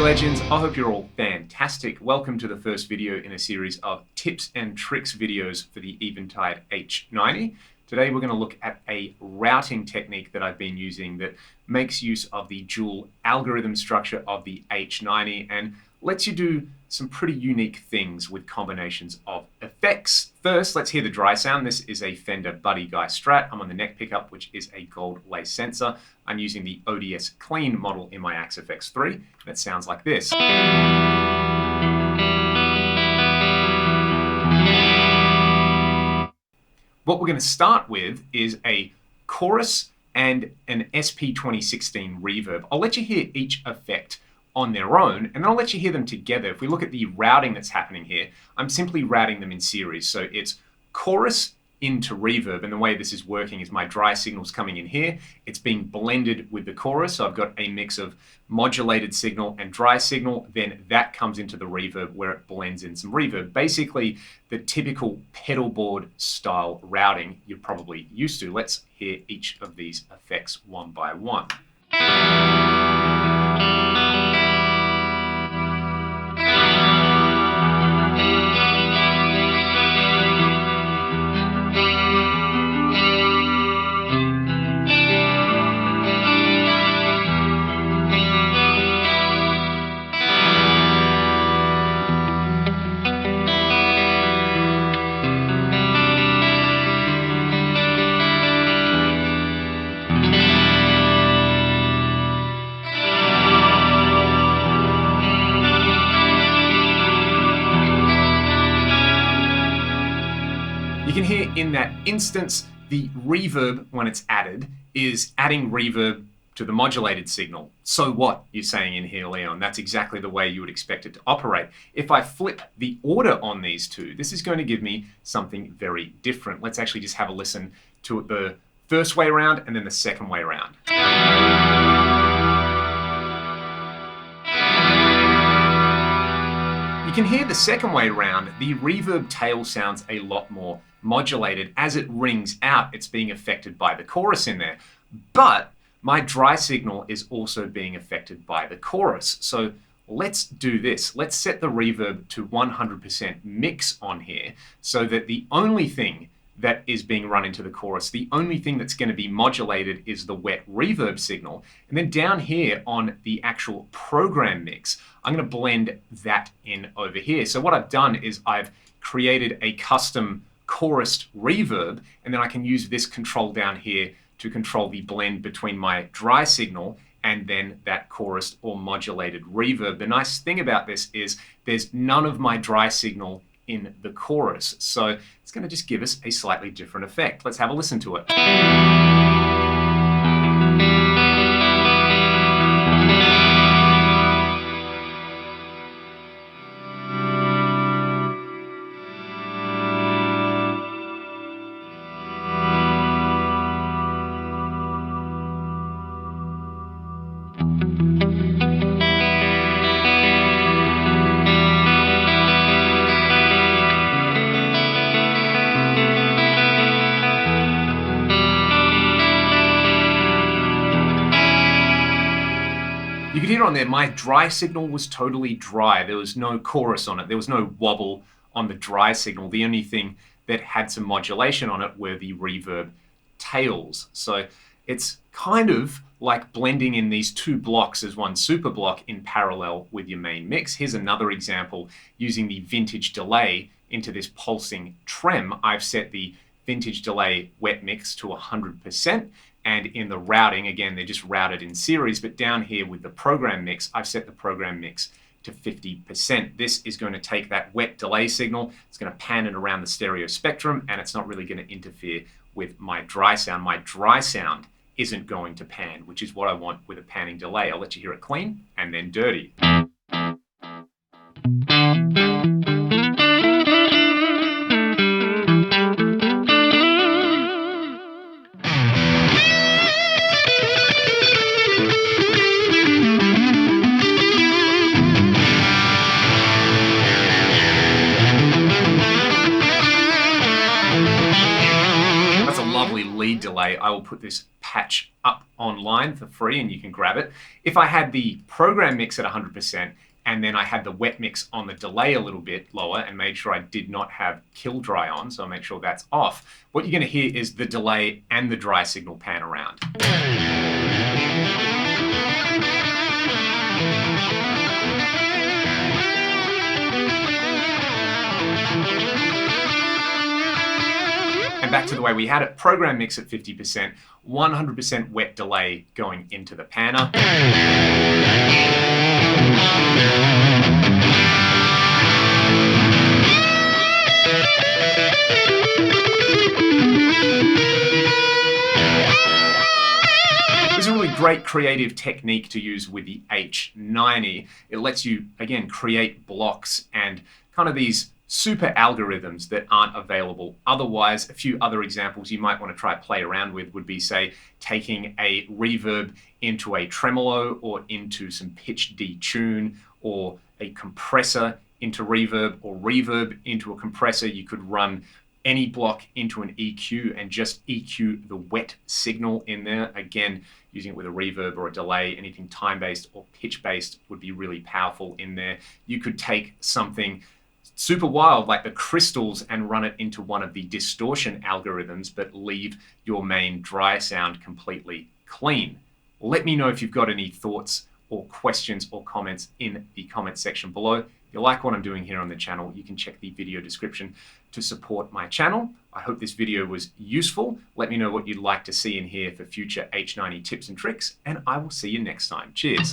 G'day legends, I hope you're all fantastic. Welcome to the first video in a series of tips and tricks videos for the Eventide H90. Today we're going to look at a routing technique that I've been using that makes use of the dual algorithm structure of the H90 and lets you do some pretty unique things with combinations of effects. First, let's hear the dry sound. This is a Fender Buddy Guy Strat. I'm on the neck pickup, which is a gold lace sensor. I'm using the ODS Clean model in my Axe FX3, and it sounds like this. What we're going to start with is a chorus and an SP 2016 reverb. I'll let you hear each effect on their own, and then I'll let you hear them together. If we look at the routing that's happening here, I'm simply routing them in series. So it's chorus into reverb, and the way this is working is my dry signal's coming in here. It's being blended with the chorus, so I've got a mix of modulated signal and dry signal, then that comes into the reverb where it blends in some reverb. Basically, the typical pedal board style routing you're probably used to. Let's hear each of these effects one by one. You can hear in that instance, the reverb, when it's added, is adding reverb to the modulated signal. So what, you're saying in here, Leon? That's exactly the way you would expect it to operate. If I flip the order on these two, this is going to give me something very different. Let's actually just have a listen to it the first way around and then the second way around. You can hear the second way around, the reverb tail sounds a lot more modulated. As it rings out, it's being affected by the chorus in there. But my dry signal is also being affected by the chorus. So let's do this. Let's set the reverb to 100% mix on here so that the only thing that is being run into the chorus, the only thing that's going to be modulated is the wet reverb signal. And then down here on the actual program mix, I'm going to blend that in over here. So what I've done is I've created a custom chorused reverb, and then I can use this control down here to control the blend between my dry signal and then that chorused or modulated reverb. The nice thing about this is there's none of my dry signal in the chorus. So it's going to just give us a slightly different effect. Let's have a listen to it. You could hear on there, my dry signal was totally dry. There was no chorus on it. There was no wobble on the dry signal. The only thing that had some modulation on it were the reverb tails. So it's kind of like blending in these two blocks as one super block in parallel with your main mix. Here's another example using the vintage delay into this pulsing trem. I've set the vintage delay wet mix to 100%. And in the routing, again, they're just routed in series, but down here with the program mix, I've set the program mix to 50%. This is going to take that wet delay signal, it's going to pan it around the stereo spectrum, and it's not really going to interfere with my dry sound. My dry sound isn't going to pan, which is what I want with a panning delay. I'll let you hear it clean and then dirty. lead delay, I will put this patch up online for free and you can grab it. If I had the program mix at 100%, and then I had the wet mix on the delay a little bit lower and made sure I did not have kill dry on, so I'll make sure that's off. What you're going to hear is the delay and the dry signal pan around. And back to the way we had it, program mix at 50%, 100% wet delay going into the panner. This is a really great creative technique to use with the H90. It lets you, again, create blocks and kind of these super algorithms that aren't available otherwise. A few other examples you might want to try play around with would be, say, taking a reverb into a tremolo or into some pitch detune, or a compressor into reverb, or reverb into a compressor. You could run any block into an EQ and just EQ the wet signal in there. Again, using it with a reverb or a delay, anything time-based or pitch-based would be really powerful in there. You could take something super wild like the crystals and run it into one of the distortion algorithms, but leave your main dry sound completely clean. Let me know if you've got any thoughts or questions or comments in the comment section below. If you like what I'm doing here on the channel, you can check the video description to support my channel. I hope this video was useful. Let me know what you'd like to see in here for future H90 tips and tricks, and I will see you next time. Cheers.